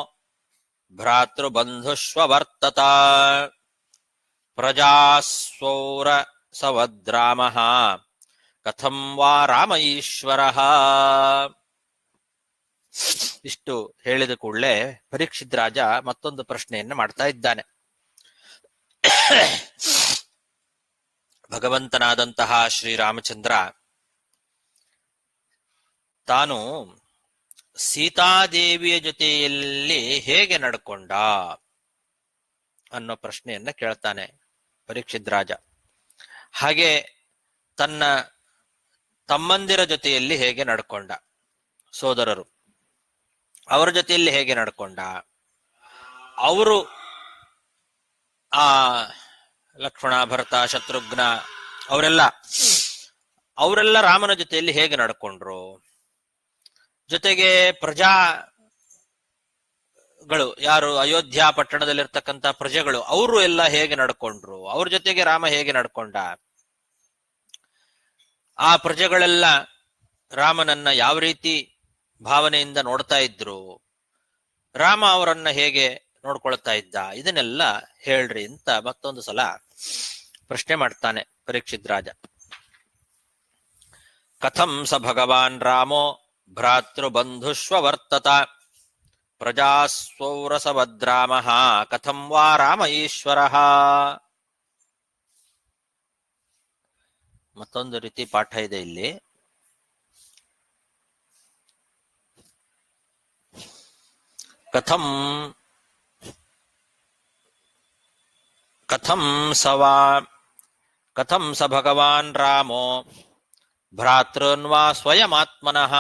S1: ಭ್ರಾತೃಬಂಧುಷ್ವವರ್ತತ ಪ್ರಜಾಸ್ವೌರ ಸವದ್ರಾಮಃ ಕಥಂ ವಾ ರಾಮ ಈಶ್ವರಃ. ಇಷ್ಟು ಹೇಳಿದ ಕೂಡಲೇ ಪರೀಕ್ಷಿತ್ ರಾಜ ಮತ್ತೊಂದು ಪ್ರಶ್ನೆಯನ್ನು ಮಾಡ್ತಾ ಇದ್ದಾನೆ. ಭಗವಂತನಾದಂತಹ ಶ್ರೀರಾಮಚಂದ್ರ ತಾನು ಸೀತಾದೇವಿಯ ಜೊತೆಯಲ್ಲಿ ಹೇಗೆ ನಡ್ಕೊಂಡ ಅನ್ನೋ ಪ್ರಶ್ನೆಯನ್ನ ಕೇಳ್ತಾನೆ ಪರೀಕ್ಷಿತ್ ರಾಜ. ಹಾಗೆ ತನ್ನ ತಮ್ಮಂದಿರ ಜೊತೆಯಲ್ಲಿ ಹೇಗೆ ನಡ್ಕೊಂಡ, ಸೋದರರು ಅವರ ಜೊತೆಯಲ್ಲಿ ಹೇಗೆ ನಡ್ಕೊಂಡ, ಅವರು ಆ ಲಕ್ಷ್ಮಣ ಭರತ ಶತ್ರುಘ್ನ ಅವರೆಲ್ಲ ರಾಮನ ಜೊತೆಯಲ್ಲಿ ಹೇಗೆ ನಡ್ಕೊಂಡ್ರು, ಜೊತೆಗೆ ಪ್ರಜಾಗಳು ಯಾರು ಅಯೋಧ್ಯ ಪಟ್ಟಣದಲ್ಲಿರ್ತಕ್ಕಂಥ ಪ್ರಜೆಗಳು ಅವರು ಎಲ್ಲ ಹೇಗೆ ನಡ್ಕೊಂಡ್ರು, ಅವ್ರ ಜೊತೆಗೆ ರಾಮ ಹೇಗೆ ನಡ್ಕೊಂಡ, ಆ ಪ್ರಜೆಗಳೆಲ್ಲ ರಾಮನನ್ನ ಯಾವ ರೀತಿ ಭಾವನೆಯಿಂದ ನೋಡ್ತಾ ಇದ್ರು, ರಾಮ ಅವರನ್ನ ಹೇಗೆ ನೋಡ್ಕೊಳ್ತಾ ಇದ್ದ, ಇದನ್ನೆಲ್ಲ ಹೇಳ್ರಿ ಅಂತ ಮತ್ತೊಂದು ಸಲ ಪ್ರಶ್ನೆ ಮಾಡ್ತಾನೆ ಪರೀಕ್ಷಿತ್ ರಾಜ. ಕಥಂ ಸ ಭಗವಾನ್ ರಾಮೋ ಭ್ರಾತೃಬಂಧುಷ್ವವರ್ತತ ಪ್ರಜಾಸ್ವೌರಸವದ್ರಾಮಃ ಕಥಂ ವಾ ರಾಮ ಈಶ್ವರಃ. ಮತ್ತೊಂದು ರೀತಿ ಪಾಠ ಇದೆ ಇಲ್ಲಿ. ಕಥಂ ಸ ಭಗವಾನ್ ರಾಮೋ ಭ್ರಾತೃನ್ವಾ ಸ್ವಯಮಾತ್ಮನಃ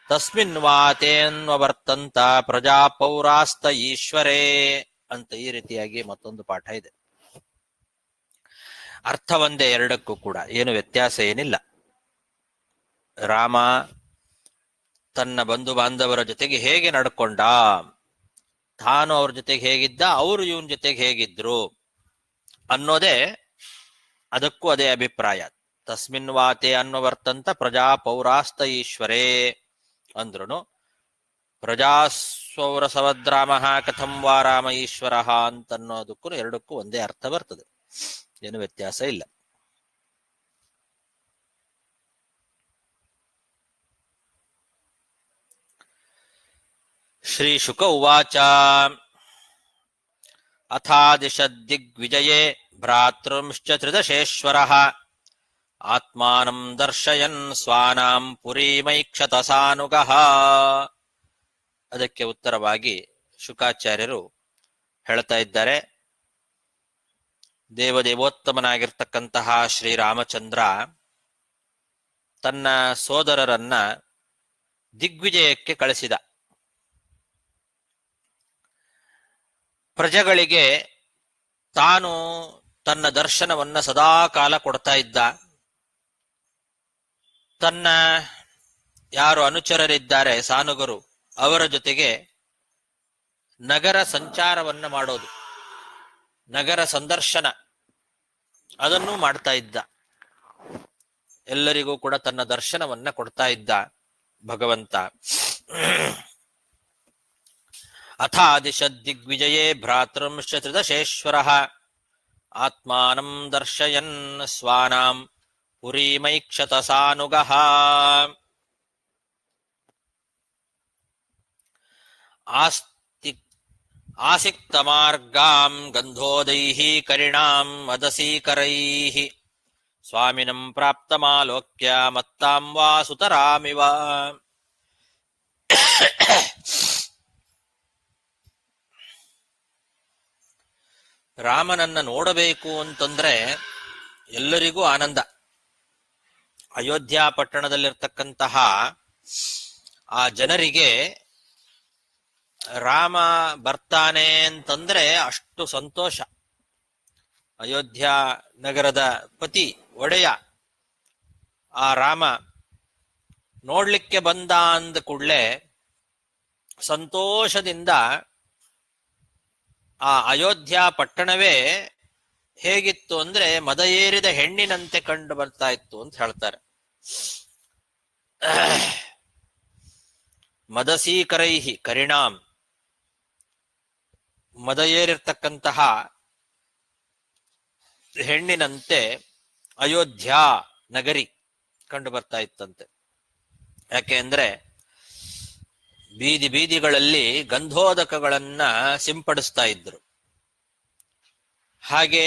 S1: ತಸ್ಮಿನ್ ವಾ ತೇನ್ವರ್ತಂತ ಪ್ರಜಾ ಪೌರಾಸ್ತ ಈಶ್ವರೇ ಅಂತ ಈ ರೀತಿಯಾಗಿ ಮತ್ತೊಂದು ಪಾಠ ಇದೆ. ಅರ್ಥ ಒಂದೇ ಎರಡಕ್ಕೂ ಕೂಡ, ಏನು ವ್ಯತ್ಯಾಸ ಏನಿಲ್ಲ. ರಾಮ ತನ್ನ ಬಂಧು ಬಾಂಧವರ ಜೊತೆಗೆ ಹೇಗೆ ನಡ್ಕೊಂಡ, ತಾನು ಅವ್ರ ಜೊತೆಗೆ ಹೇಗಿದ್ದ, ಅವರು ಇವನ್ ಜೊತೆಗೆ ಹೇಗಿದ್ರು ಅನ್ನೋದೇ ಅದಕ್ಕೂ ಅದೇ ಅಭಿಪ್ರಾಯ. ತಸ್ಮಿನ್ ವಾತೆ ಅನ್ವರ್ತಂತ ಪ್ರಜಾ ಪೌರಾಸ್ತ ಈಶ್ವರೇ ಅಂದ್ರುನು ಪ್ರಜಾಸ್ವೌರ ಸವದ್ರಾಮಃ ಕಥಂ ವಾ ರಾಮ ಈಶ್ವರಃ ಅಂತನ್ನೋದಕ್ಕೂ ಎರಡಕ್ಕೂ ಒಂದೇ ಅರ್ಥ ಬರ್ತದೆ, ಏನು ವ್ಯತ್ಯಾಸ ಇಲ್ಲ. ಶ್ರೀ ಶುಕ ಉವಾಚ ಅಥಾದಿಶದ್ದಿಗ್ವಿಜಯೇ ಭ್ರಾತೃಂಶ್ಚ ತ್ರಿದಶೇಶ್ವರಃ ಆತ್ಮಾನಂ ದರ್ಶಯನ್ ಸ್ವಾನಾಂ ಪುರೀಮೈಕ್ಷತ ಸಾನುಗಃ. ಅದಕ್ಕೆ ಉತ್ತರವಾಗಿ ಶುಕಾಚಾರ್ಯರು ಹೇಳ್ತಾ ಇದ್ದಾರೆ, ದೇವದೇವೋತ್ತಮನಾಗಿರ್ತಕ್ಕಂತಹ ಶ್ರೀರಾಮಚಂದ್ರ ತನ್ನ ಸೋದರರನ್ನ ದಿಗ್ವಿಜಯಕ್ಕೆ ಕಳಿಸಿದ. ಪ್ರಜೆಗಳಿಗೆ ತಾನು ತನ್ನ ದರ್ಶನವನ್ನ ಸದಾ ಕಾಲ ಕೊಡ್ತಾ ಇದ್ದ. ತನ್ನ ಯಾರು ಅನುಚರರಿದ್ದಾರೆ ಸಾನುಗರು ಅವರ ಜೊತೆಗೆ ನಗರ ಸಂಚಾರವನ್ನ ಮಾಡೋದು, ನಗರ ಸಂದರ್ಶನ ಅದನ್ನು ಮಾಡ್ತಾ ಇದ್ದ. ಎಲ್ಲರಿಗೂ ಕೂಡ ತನ್ನ ದರ್ಶನವನ್ನ ಕೊಡ್ತಾ ಇದ್ದ ಭಗವಂತ. ಅಥಾದಿಶದ್ದಿಗ್ವಿಜಯೇ ಭ್ರಾತೃಂಶ್ಚ ತ್ರಿದಶೇಶ್ವರಃ ಆತ್ಮಾನಂ ದರ್ಶಯನ್ ಸ್ವಾನಾಂ ಪುರೀಮೈಕ್ಷತ ಸಾನುಗಃ. ಆಸಿಕ್ತಮಾರ್ಗಾಂ ಗಂಧೋದೈಃ ಕರಿಣಾಂ ಮದಸೀಕರೈಃ ಸ್ವಾಮಿನಂ ಪ್ರಾಪ್ತಮಾಲೋಕ್ಯ ಮತ್ತಾಂ ವಾ ಸುತರಾಮಿವ. ರಾಮನನ್ನ ನೋಡಬೇಕು ಅಂತಂದ್ರೆ ಎಲ್ಲರಿಗೂ ಆನಂದ. ಅಯೋಧ್ಯ ಪಟ್ಟಣದಲ್ಲಿರ್ತಕ್ಕಂತಹ ಆ ಜನರಿಗೆ ರಾಮ ಬರ್ತಾನೆ ಅಂತಂದ್ರೆ ಅಷ್ಟು ಸಂತೋಷ. ಅಯೋಧ್ಯ ನಗರದ ಪತಿ ಒಡೆಯ ಆ ರಾಮ ನೋಡ್ಲಿಕ್ಕೆ ಬಂದ ಅಂದ ಕೂಡಲೇ ಸಂತೋಷದಿಂದ ಆ ಅಯೋಧ್ಯ ಪಟ್ಟಣವೇ ಹೇಗಿತ್ತು ಅಂದ್ರೆ ಮದ ಏರಿದ ಹೆಣ್ಣಿನಂತೆ ಕಂಡು ಬರ್ತಾ ಇತ್ತು ಅಂತ ಹೇಳ್ತಾರೆ. ಮದಸೀಕರೈಹಿ ಕರಿಣಾಂ, ಮದ ಏರಿರ್ತಕ್ಕಂತಹ ಹೆಣ್ಣಿನಂತೆ ಅಯೋಧ್ಯ ನಗರಿ ಕಂಡು ಬರ್ತಾ ಇತ್ತಂತೆ. ಯಾಕೆ ಅಂದ್ರೆ ಬೀದಿ ಬೀದಿಗಳಲ್ಲಿ ಗಂಧೋದಕಗಳನ್ನ ಸಿಂಪಡಿಸ್ತಾ ಇದ್ರು. ಹಾಗೆ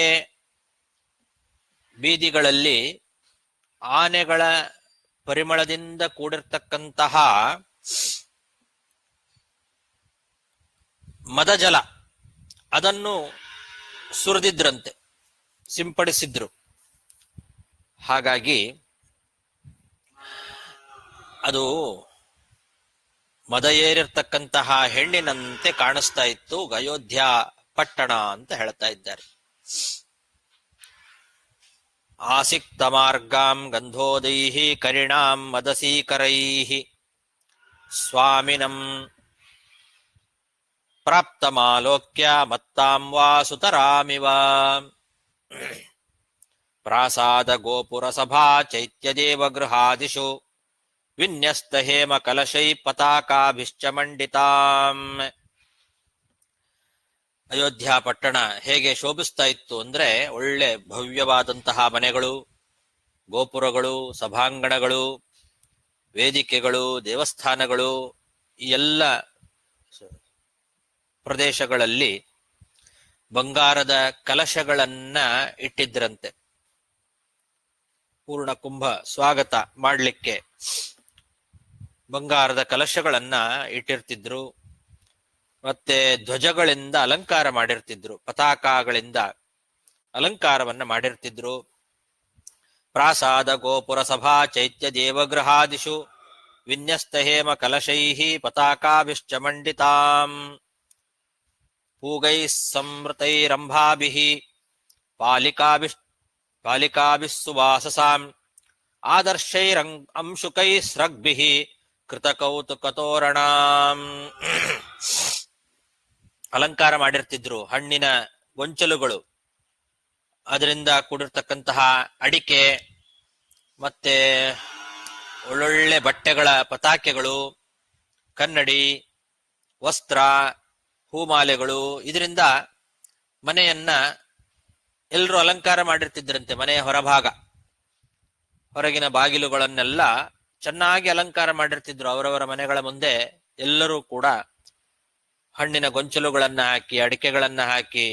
S1: ಬೀದಿಗಳಲ್ಲಿ ಆನೆಗಳ ಪರಿಮಳದಿಂದ ಕೂಡಿರ್ತಕ್ಕಂತಹ ಮದಜಲ ಅದನ್ನು ಸುರಿದಿದ್ರಂತೆ, ಸಿಂಪಡಿಸಿದ್ರು. ಹಾಗಾಗಿ ಅದು ಮದ ಏರಿರ್ತಕ್ಕಂತಹ ಹೆಣ್ಣಿನಂತೆ ಕಾಣಿಸ್ತಾ ಇತ್ತು ಅಯೋಧ್ಯ ಪಟ್ಟಣ ಅಂತ ಹೇಳ್ತಾ ಇದ್ದಾರೆ. ಆಸಿಕ್ತ ಮಾರ್ಗಾಂ ಗಂಧೋದೈಹಿ ಕರಿಣಾಂ ಮದಸೀಕರೈಹಿ ಸ್ವಾಮಿನಂ ಪ್ರಾಪ್ತಮಾಲೋಕ್ಯ ಮತ್ತಾಂ ವಾಸುತರಾಮಿವ. ಪ್ರಾಸಾದ ಗೋಪುರ ಸಭಾ ಚೈತ್ಯ ದೇವಗೃಹಾದಿಷು ವಿನ್ಯಸ್ತ ಹೇಮ ಕಲಶೈ ಪತಾಕಾಭಿಶ್ಚ ಮಂಡಿತಾಂ. ಅಯೋಧ್ಯ ಪಟ್ಟಣ ಹೇಗೆ ಶೋಭಿಸ್ತಾ ಇತ್ತು ಅಂದ್ರೆ ಒಳ್ಳೆ ಭವ್ಯವಾದಂತಹ ಮನೆಗಳು, ಗೋಪುರಗಳು, ಸಭಾಂಗಣಗಳು, ವೇದಿಕೆಗಳು, ದೇವಸ್ಥಾನಗಳು, ಈ ಎಲ್ಲ ಪ್ರದೇಶಗಳಲ್ಲಿ ಬಂಗಾರದ ಕಲಶಗಳನ್ನ ಇಟ್ಟಿದ್ರಂತೆ. ಪೂರ್ಣ ಕುಂಭ ಸ್ವಾಗತ ಮಾಡಲಿಕ್ಕೆ ಬಂಗಾರದ ಕಲಶಗಳನ್ನ ಇಟ್ಟಿರ್ತಿದ್ರು. ಮತ್ತೆ ಧ್ವಜಗಳಿಂದ ಅಲಂಕಾರ ಮಾಡಿರ್ತಿದ್ರು, ಪತಾಕಗಳಿಂದ ಅಲಂಕಾರವನ್ನ ಮಾಡಿರ್ತಿದ್ರು. ಪ್ರಾಸಾದ ಗೋಪುರ ಸಭಾ ಚೈತ್ಯ ದೇವಗೃಹಾದಿಷು ವಿನ್ಯಸ್ತ ಹೇಮ ಕಲಶೈಹಿ ಪತಾಕಾಭಿಶ್ಚ ಮಂಡಿತಾಂ. ಪೂಗೈಃ ಸಂವೃತೈರಂಭಾಭಿಃ ಪಾಲಿಕಾಭಿಃ ಸುವಾಸಸಾಂ ಆದರ್ಶೈರಂಶುಕೈಃ ಸ್ರಗ್ಭಿಃ ಕೃತಕೌತುಕತೋರಣಾಂ. ಅಲಂಕಾರ ಮಾಡಿರ್ತಿದ್ರು. ಹಣ್ಣಿನ ಗೊಂಚಲುಗಳು, ಅದರಿಂದ ಕೂಡಿರ್ತಕ್ಕಂತಹ ಅಡಿಕೆ, ಮತ್ತೆ ಒಳ್ಳೊಳ್ಳೆ ಬಟ್ಟೆಗಳ ಪತಾಕೆಗಳು, ಕನ್ನಡಿ, ವಸ್ತ್ರ, ಹೂಮಾಲೆಗಳು, ಇದರಿಂದ ಮನೆಯನ್ನ ಎಲ್ಲರೂ ಅಲಂಕಾರ ಮಾಡಿರ್ತಿದ್ರಂತೆ. ಮನೆಯ ಹೊರಭಾಗ, ಹೊರಗಿನ ಬಾಗಿಲುಗಳನ್ನೆಲ್ಲ ಚೆನ್ನಾಗಿ ಅಲಂಕಾರ ಮಾಡಿರ್ತಿದ್ರು. ಅವರವರ ಮನೆಗಳ ಮುಂದೆ ಎಲ್ಲರೂ ಕೂಡ ಹಣ್ಣಿನ ಗೊಂಚಲುಗಳನ್ನ ಹಾಕಿ, ಅಡಿಕೆಗಳನ್ನ ಹಾಕಿ,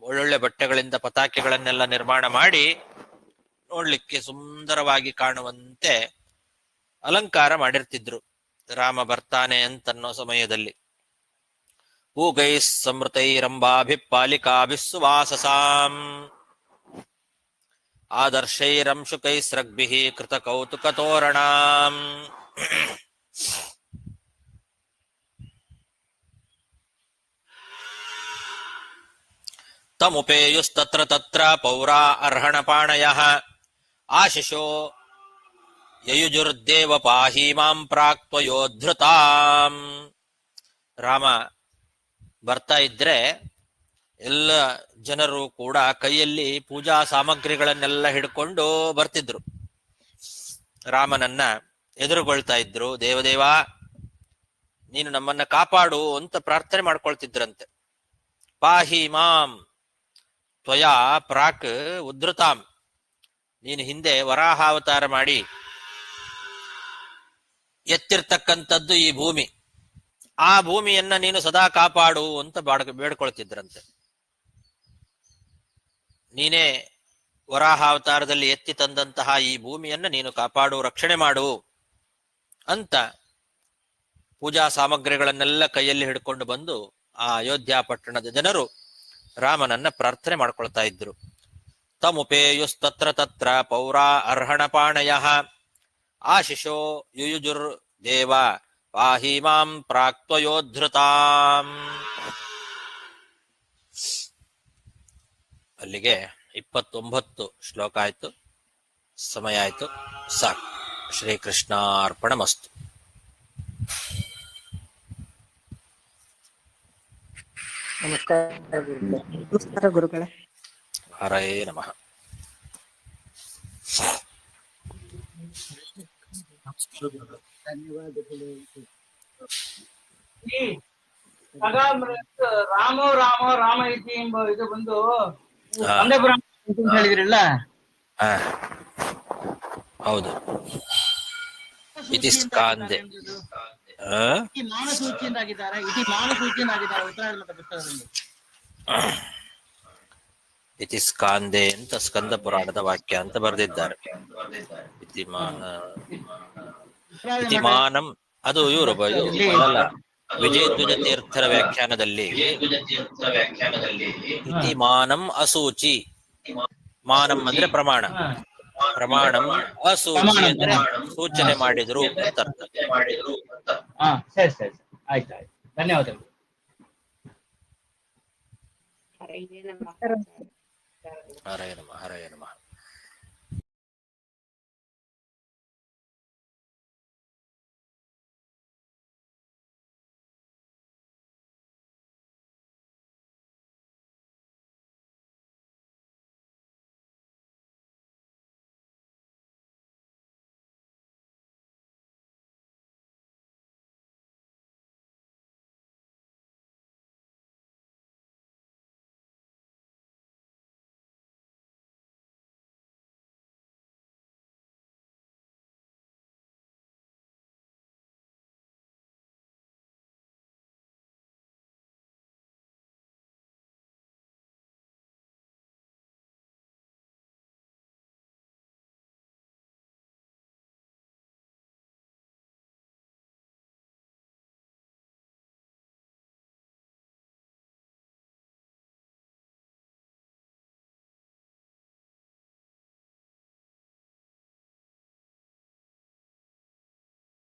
S1: ಒಳ್ಳೊಳ್ಳೆ ಬಟ್ಟೆಗಳಿಂದ ಪತಾಕೆಗಳನ್ನೆಲ್ಲ ನಿರ್ಮಾಣ ಮಾಡಿ ನೋಡ್ಲಿಕ್ಕೆ ಸುಂದರವಾಗಿ ಕಾಣುವಂತೆ ಅಲಂಕಾರ ಮಾಡಿರ್ತಿದ್ರು ರಾಮ ಬರ್ತಾನೆ ಅಂತನ್ನೋ ಸಮಯದಲ್ಲಿ. ಪೂಗೈಃ ಸಂವೃತೈರಂಭಾಭಿಃ ಪಾಲಿಕಾಭಿಃ ಸುವಾಸಸಾಂ ಆದರ್ಶೈರಂಶುಕೈಃ ಸ್ರಗ್ಭಿಃ ಕೃತಕೌತುಕತೋರಣಾಂ. ತಮುಪೇಯುಸ್ತತ್ರ ತತ್ರ ಪೌರಾ ಅರ್ಹಣಪಾಣಯಃ ಆಶಿಷೋ ಯಯುಜುರ್ದೇವ ಪಾಹಿ ಮಾಂ ಪ್ರಾಕ್ತ್ವಯೋಧೃತಾಂ. ರಾಮ ಬರ್ತಾ ಇದ್ರೆ ಎಲ್ಲ ಜನರು ಕೂಡ ಕೈಯಲ್ಲಿ ಪೂಜಾ ಸಾಮಗ್ರಿಗಳನ್ನೆಲ್ಲ ಹಿಡ್ಕೊಂಡು ಬರ್ತಿದ್ರು. ರಾಮನನ್ನ ಎದುರುಗೊಳ್ತಾ ಇದ್ರು. ದೇವದೇವ, ನೀನು ನಮ್ಮನ್ನ ಕಾಪಾಡು ಅಂತ ಪ್ರಾರ್ಥನೆ ಮಾಡ್ಕೊಳ್ತಿದ್ರಂತೆ. ಪಾಹಿ ಮಾಂ ತ್ವಯಾ ಪ್ರಾಕ್ ಉದ್ಧೃತಾಂ. ನೀನು ಹಿಂದೆ ವರಾಹಾವತಾರ ಮಾಡಿ ಎತ್ತಿರ್ತಕ್ಕಂಥದ್ದು ಈ ಭೂಮಿ, ಆ ಭೂಮಿಯನ್ನ ನೀನು ಸದಾ ಕಾಪಾಡು ಅಂತ ಬೇಡ್ಕೊಳ್ತಿದ್ರಂತೆ. ನೀನೇ ವರಾಹಾವತಾರದಲ್ಲಿ ಎತ್ತಿ ತಂದಂತಹ ಈ ಭೂಮಿಯನ್ನ ನೀನು ಕಾಪಾಡು, ರಕ್ಷಣೆ ಮಾಡು ಅಂತ ಪೂಜಾ ಸಾಮಗ್ರಿಗಳನ್ನೆಲ್ಲ ಕೈಯಲ್ಲಿ ಹಿಡ್ಕೊಂಡು ಬಂದು ಆ ಅಯೋಧ್ಯ ಪಟ್ಟಣದ ಜನರು ರಾಮನನ್ನ ಪ್ರಾರ್ಥನೆ ಮಾಡ್ಕೊಳ್ತಾ ಇದ್ರು. ತಮುಪೇಯುಸ್ತತ್ರ ತತ್ರ ಪೌರಾ ಅರ್ಹಣಪಾಣಯ ಆಶಿಷೋ ಯುಯುಜುರ್ ದೇವ ಪಾಹಿ ಮಾಂ ಪ್ರಾಕ್ತ್ವಯೋಧೃತಾಂ. ಅಲ್ಲಿಗೆ 29 ಶ್ಲೋಕ ಆಯ್ತು. ಸಮಯ ಆಯ್ತು, ಸಾಕು. ಶ್ರೀಕೃಷ್ಣಾರ್ಪಣಮಸ್ತು.
S2: ನಮಸ್ಕಾರ ಗುರುಗಳೇ.
S1: ಹರೇ ನಮಃ.
S2: ಧನ್ಯವಾದಗಳು.
S3: ರಾಮ ರಾಮ ರಾಮ ಇತಿ ಎಂಬ ಇದು ಬಂದು
S1: ಹಾ.
S3: ಒಂದೇ ಬ್ರಾಹ್ಮಣ ಅಂತ ಹೇಳಿದ್ರಲ್ಲ,
S1: ಹಾ, ಹೌದು. ಇತಿ ಸ್ಕಾಂದೆ.
S3: ಇತಿ ಮಾನ ಸೂಚಿಯಿಂದ ಆಗಿದ್ದಾರೆ, ಇತಿ ಮಾನ ಸೂಚಿಯಿಂದ ಆಗಿದ್ದಾರೆ ಉತ್ತರಾಯಣ ಮತ ಪುಸ್ತಕದಲ್ಲಿ.
S1: ಇತಿ ಸ್ಕಾಂದೆ ಅಂತ ಸ್ಕಂದ ಪುರಾಣದ ವಾಕ್ಯ ಅಂತ ಬರೆದಿದ್ದಾರೆ. ಇತಿಮಾನಂ ಅದು ಇವರು ಅಲ್ಲ, ವಿಜಯಧ್ವಜ ತೀರ್ಥರ ವ್ಯಾಖ್ಯಾನದಲ್ಲಿ ಇತಿಮಾನಂ ಅಸೂಚಿ. ಮಾನಂ ಅಂದ್ರೆ ಪ್ರಮಾಣ, ಪ್ರಮಾಣಂ ಅಸೂಚಿ ಅಂದ್ರೆ ಸೂಚನೆ ಮಾಡಿದ್ರು ಅಂತ ಅರ್ಥ.
S3: ಹಾ, ಸರಿ ಸರಿ ಸರಿ, ಆಯ್ತು ಆಯ್ತು, ಧನ್ಯವಾದಗಳು.
S1: ಹರೇ ನಮಃ, ಹರೇ ನಮಃ.